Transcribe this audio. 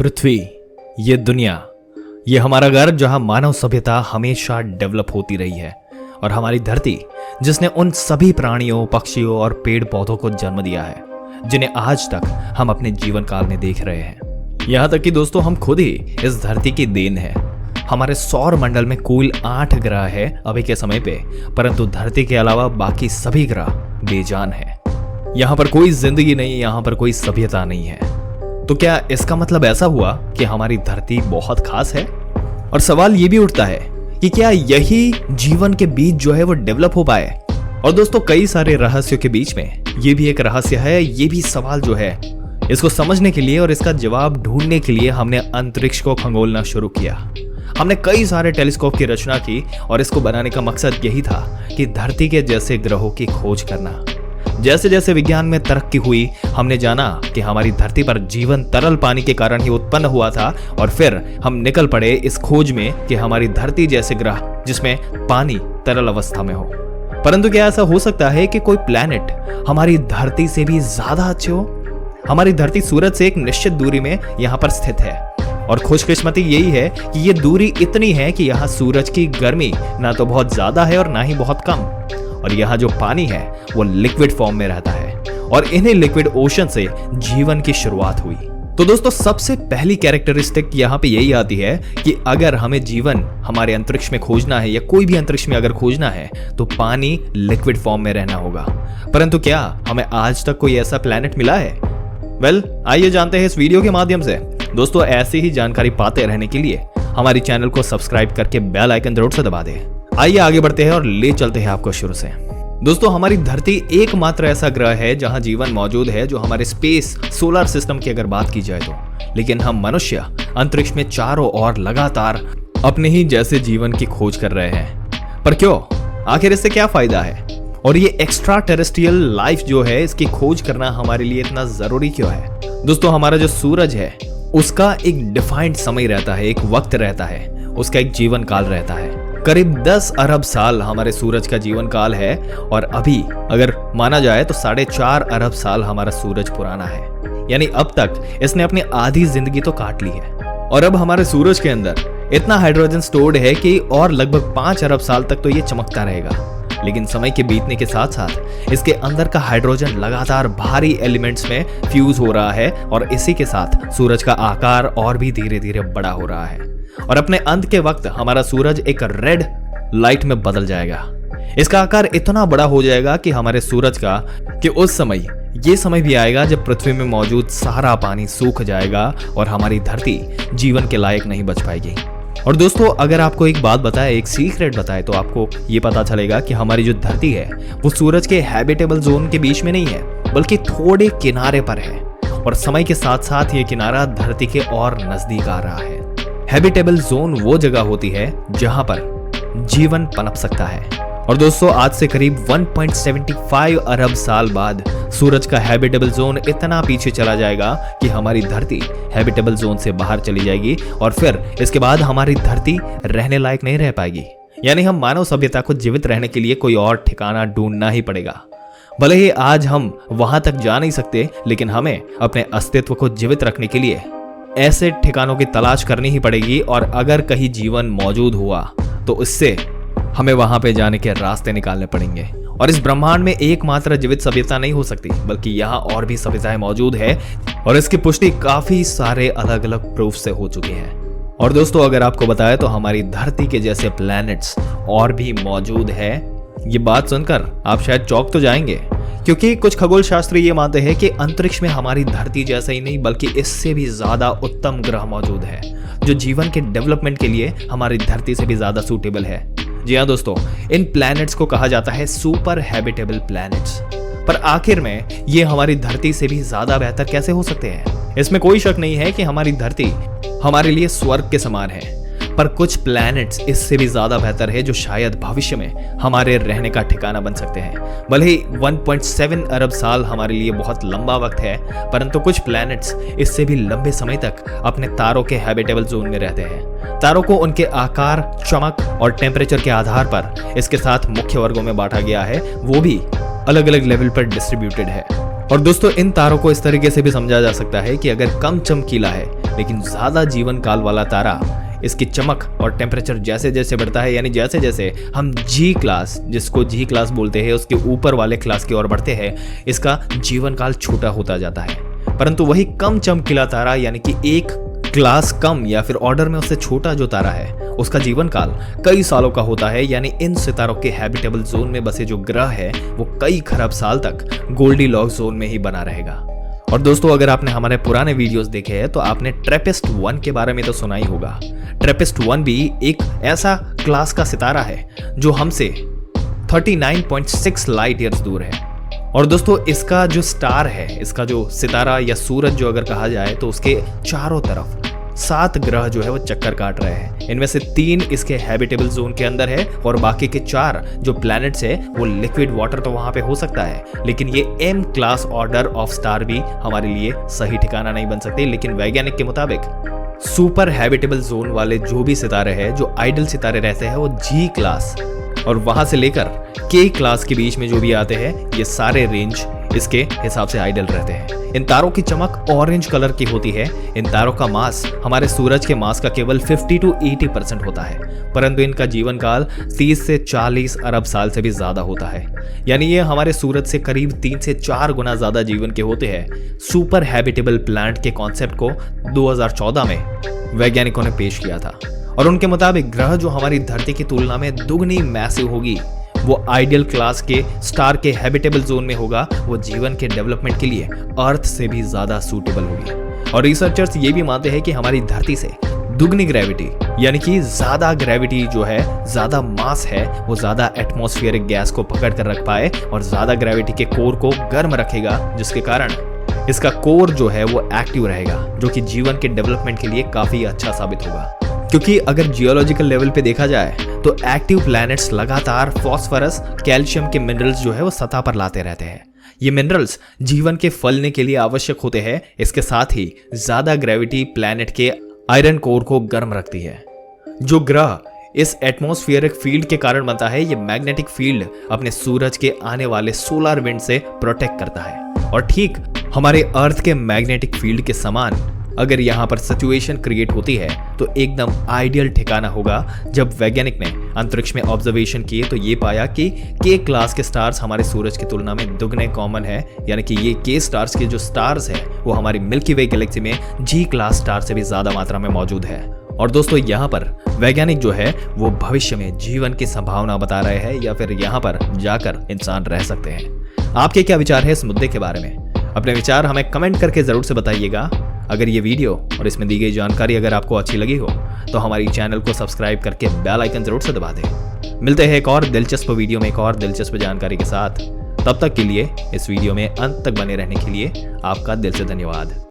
पृथ्वी, ये दुनिया, ये हमारा घर जहां मानव सभ्यता हमेशा डेवलप होती रही है, और हमारी धरती जिसने उन सभी प्राणियों, पक्षियों और पेड़ पौधों को जन्म दिया है जिन्हें आज तक हम अपने जीवन काल में देख रहे हैं। यहां तक कि दोस्तों हम खुद ही इस धरती की देन है। हमारे सौर मंडल में कुल 8 ग्रह है अभी के समय पे, परंतु धरती के अलावा बाकी सभी ग्रह बेजान है। यहाँ पर कोई जिंदगी नहीं, यहाँ पर कोई सभ्यता नहीं है। तो क्या इसका मतलब ऐसा हुआ कि हमारी धरती बहुत खास है? और सवाल ये भी उठता है कि क्या यही जीवन के बीच जो है वो डेवलप हो पाए? और दोस्तों कई सारे रहस्यों के बीच में ये भी एक रहस्य है। ये भी सवाल जो है, इसको समझने के लिए और इसका जवाब ढूंढने के लिए हमने अंतरिक्ष को खंगोलना शुरू किया। हमने कई सारे टेलीस्कोप की रचना की और इसको बनाने का मकसद यही था कि धरती के जैसे ग्रहों की खोज करना। जैसे जैसे विज्ञान में तरक्की हुई, हमने जाना कि हमारी धरती पर जीवन तरल पानी के कारण ही उत्पन्न हुआ था, और फिर हम निकल पड़े इस खोज में कि हमारी धरती जैसे ग्रह जिसमें पानी तरल अवस्था में हो। परंतु क्या ऐसा हो सकता है कि कोई प्लैनेट हमारी धरती से भी ज्यादा अच्छे हो? हमारी धरती सूरज से एक निश्चित दूरी में यहाँ पर स्थित है, और खुशकिस्मती यही है कि ये दूरी इतनी है कि यहाँ सूरज की गर्मी ना तो बहुत ज्यादा है और ना ही बहुत कम, और यहाँ जो पानी है वो लिक्विड फॉर्म में रहता है, और इन्हीं लिक्विड ओशन से जीवन की शुरुआत हुई। तो दोस्तों सबसे पहली कैरेक्टरिस्टिक यहाँ पे यही आती है कि अगर हमें जीवन हमारे अंतरिक्ष में खोजना है या कोई भी अंतरिक्ष में अगर खोजना है तो पानी लिक्विड फॉर्म में रहना होगा। परंतु क्या हमें आज तक कोई ऐसा प्लैनेट मिला है? आइए जानते हैं इस वीडियो के माध्यम से। दोस्तों ऐसी ही जानकारी पाते रहने के लिए हमारी चैनल को सब्सक्राइब करके बेल आइकन जरूर से दबा दें। आइए आगे बढ़ते हैं और ले चलते हैं आपको शुरू से। दोस्तों हमारी धरती एकमात्र ऐसा ग्रह है जहां जीवन मौजूद है जो हमारे स्पेस सोलर सिस्टम की अगर बात की जाए तो। लेकिन हम मनुष्य अंतरिक्ष में चारों ओर लगातार अपने ही जैसे जीवन की खोज कर रहे हैं। पर क्यों? आखिर इससे क्या फायदा है? और ये एक्स्ट्रा टेरेस्ट्रियल लाइफ जो है इसकी खोज करना हमारे लिए इतना जरूरी क्यों है? दोस्तों हमारा जो सूरज है उसका एक डिफाइंड समय रहता है, एक वक्त रहता है, उसका एक जीवन काल रहता है। करीब 10 अरब साल हमारे सूरज का जीवन काल है, और अभी अगर माना जाए तो 4.5 अरब साल हमारा सूरज पुराना है। यानी अब तक इसने अपनी आधी जिंदगी तो काट ली है, और अब हमारे सूरज के अंदर इतना हाइड्रोजन स्टोर्ड है कि और लगभग 5 अरब साल तक तो ये चमकता रहेगा। लेकिन समय के बीतने के साथ साथ इसके अंदर का हाइड्रोजन लगातार भारी एलिमेंट्स में फ्यूज हो रहा है, और इसी के साथ सूरज का आकार और भी धीरे धीरे बड़ा हो रहा है, और अपने अंत के वक्त हमारा सूरज एक रेड लाइट में बदल जाएगा। इसका आकार इतना बड़ा हो जाएगा कि हमारे सूरज का कि उस समय ये समय भी आएगा जब पृथ्वी में मौजूद सारा पानी सूख जाएगा और हमारी धरती जीवन के लायक नहीं बच पाएगी। और दोस्तों अगर आपको एक बात बताए, एक सीक्रेट बताए, तो आपको ये पता चलेगा कि हमारी जो धरती है वो सूरज के हैबिटेबल जोन के बीच में नहीं है, बल्कि थोड़े किनारे पर है, और समय के साथ साथ ये किनारा धरती के और नजदीक आ रहा है। हैबिटेबल जोन वो जगह होती है जहां पर जीवन पनप सकता है। और दोस्तों आज से करीब 1.75 अरब साल बाद सूरज का हैबिटेबल जोन इतना पीछे चला जाएगा कि हमारी धरती हैबिटेबल जोन से बाहर चली जाएगी, और फिर इसके बाद हमारी धरती रहने लायक नहीं रह पाएगी। यानी हम मानव सभ्यता को जीवित रहने के लिए कोई और ठिकाना ढूंढना ही पड़ेगा। भले ही आज हम वहां तक जा नहीं सकते, लेकिन हमें अपने अस्तित्व को जीवित रखने के लिए ऐसे ठिकानों की तलाश करनी ही पड़ेगी, और अगर कहीं जीवन मौजूद हुआ तो उससे हमें वहां पे जाने के रास्ते निकालने पड़ेंगे। और इस ब्रह्मांड में एकमात्र जीवित सभ्यता नहीं हो सकती, बल्कि यहाँ और भी सभ्यताएं मौजूद है, और इसकी पुष्टि काफी सारे अलग अलग प्रूफ से हो चुकी है। और दोस्तों अगर आपको बताया तो हमारी धरती के जैसे प्लैनेट्स और भी मौजूद है। ये बात सुनकर आप शायद चौंक तो जाएंगे, क्योंकि कुछ खगोल शास्त्री ये मानते हैं कि अंतरिक्ष में हमारी धरती जैसा ही नहीं बल्कि इससे भी ज्यादा उत्तम ग्रह मौजूद है, जो जीवन के डेवलपमेंट के लिए हमारी धरती से भी ज्यादा सूटेबल है। जी हाँ दोस्तों, इन प्लैनेट्स को कहा जाता है सुपर हैबिटेबल प्लैनेट्स। पर आखिर में ये हमारी धरती से भी ज्यादा बेहतर कैसे हो सकते हैं? इसमें कोई शक नहीं है कि हमारी धरती हमारे लिए स्वर्ग के समान है, पर कुछ प्लैनेट्स इससे भी ज्यादा बेहतर है जो शायद भविष्य में हमारे रहने का ठिकाना बन सकते हैं। भले ही 1.7 अरब साल हमारे लिए बहुत लंबा वक्त है, परंतु कुछ प्लैनेट्स इससे भी लंबे समय तक अपने तारों के हैबिटेबल जोन में रहते हैं। तारों को उनके आकार, चमक और टेम्परेचर के आधार पर इसके साथ मुख्य वर्गों में बांटा गया है, वो भी अलग अलग लेवल पर डिस्ट्रीब्यूटेड है। और दोस्तों इन तारों को इस तरीके से भी समझा जा सकता है कि अगर कम चमकीला है लेकिन ज्यादा जीवन काल वाला तारा, इसकी चमक और टेम्परेचर जैसे जैसे बढ़ता है, यानी जैसे जैसे हम जी क्लास, जिसको जी क्लास बोलते हैं, उसके ऊपर वाले क्लास की ओर बढ़ते हैं, इसका जीवन काल छोटा होता जाता है। परंतु वही कम चमकीला तारा, यानी कि एक क्लास कम या फिर ऑर्डर में उससे छोटा जो तारा है, उसका जीवन काल कई सालों का होता है। यानी इन सितारों के हैबिटेबल जोन में बसे जो ग्रह है वो कई खरब साल तक गोल्डीलॉक्स जोन में ही बना रहेगा। और दोस्तों, अगर आपने हमारे पुराने वीडियोस देखे हैं तो आपने ट्रेपिस्ट 1 के बारे में तो सुना ही होगा। ट्रेपिस्ट 1 भी एक ऐसा क्लास का सितारा है जो हमसे 39.6 लाइट ईयर्स दूर है। और दोस्तों, इसका जो स्टार है, इसका जो सितारा या सूरज जो अगर कहा जाए, तो उसके चारों तरफ 7 ग्रह जो है वो चक्कर काट रहे हैं। इनमें से 3 इसके हैबिटेबल जोन के अंदर है और बाकी के 4 जो प्लैनेट्स है वो लिक्विड वाटर तो वहां पे हो सकता है, लेकिन ये M class order of star भी हमारे लिए सही ठिकाना नहीं बन सकते। लेकिन वैज्ञानिक के मुताबिक सुपर हैबिटेबल जोन वाले जो भी सितारे हैं, जो आइडल सितारे रहते हैं, वो जी क्लास और वहां से लेकर के क्लास के बीच में जो भी आते हैं, ये सारे रेंज इसके हिसाब से आइडल रहते हैं। इन तारों की चमक ऑरेंज कलर की होती है। इन तारों का मास हमारे सूरज के मास का केवल 50 to 80% होता है, परंतु इनका जीवन काल 30 से 40 अरब साल से भी ज्यादा होता है। यानी ये हमारे सूरज से करीब 3 से 4 गुना ज्यादा जीवन के होते हैं। सुपर हैबिटेबल प्लैनेट के कॉन्सेप्ट को 2014 में वैज्ञानिकों ने पेश किया था और उनके मुताबिक ग्रह जो हमारी धरती की तुलना में दुगनी मैसिव होगी, वो आइडियल क्लास के स्टार के हैबिटेबल जोन में होगा, वो जीवन के डेवलपमेंट के लिए अर्थ से भी ज्यादा सूटेबल होगी। और रिसर्चर्स ये भी मानते हैं कि हमारी धरती से दुगनी ग्रेविटी, यानी कि ज्यादा ग्रेविटी जो है, ज्यादा मास है, वो ज्यादा एटमॉस्फेरिक गैस को पकड़ कर रख पाए और ज्यादा ग्रेविटी के कोर को गर्म रखेगा, जिसके कारण इसका कोर जो है वो एक्टिव रहेगा, जो कि जीवन के डेवलपमेंट के लिए काफी अच्छा साबित होगा। क्योंकि अगर जियोलॉजिकल लेवल पे देखा जाए तो एक्टिव प्लैनेट्स लगातार फास्फोरस, कैल्शियम के मिनरल्स जो है वो सतह पर लाते रहते हैं। ये मिनरल्स जीवन के फलने के लिए आवश्यक होते हैं। इसके साथ ही ज्यादा ग्रेविटी प्लैनेट के आयरन कोर को गर्म रखती है। जो ग्रह इस एटमॉस्फेरिक फील्ड के कारण बनता है, ये मैग्नेटिक फील्ड अपने सूरज के आने वाले सोलर विंड से प्रोटेक्ट करता है। और ठीक हमारे अर्थ के मैग्नेटिक फील्ड के समान अगर यहाँ पर सिचुएशन क्रिएट होती है तो एकदम आइडियल ठिकाना होगा। जब वैज्ञानिक ने अंतरिक्ष में ऑब्जर्वेशन किए तो ये पाया कि के क्लास के स्टार्स हमारे सूरज की तुलना में दुगने कॉमन है, यानी कि ये के स्टार्स के जो स्टार्स है वो हमारी मिल्की वे गैलेक्सी में जी क्लास स्टार से भी ज्यादा मात्रा में मौजूद है। और दोस्तों, यहाँ पर वैज्ञानिक जो है वो भविष्य में जीवन की संभावना बता रहे हैं, या फिर यहाँ पर जाकर इंसान रह सकते हैं। आपके क्या विचार है इस मुद्दे के बारे में? अपने विचार हमें कमेंट करके जरूर से बताइएगा। अगर ये वीडियो और इसमें दी गई जानकारी अगर आपको अच्छी लगी हो तो हमारी चैनल को सब्सक्राइब करके बेल आइकन जरूर से दबा दें। मिलते हैं एक और दिलचस्प वीडियो में एक और दिलचस्प जानकारी के साथ। तब तक के लिए इस वीडियो में अंत तक बने रहने के लिए आपका दिल से धन्यवाद।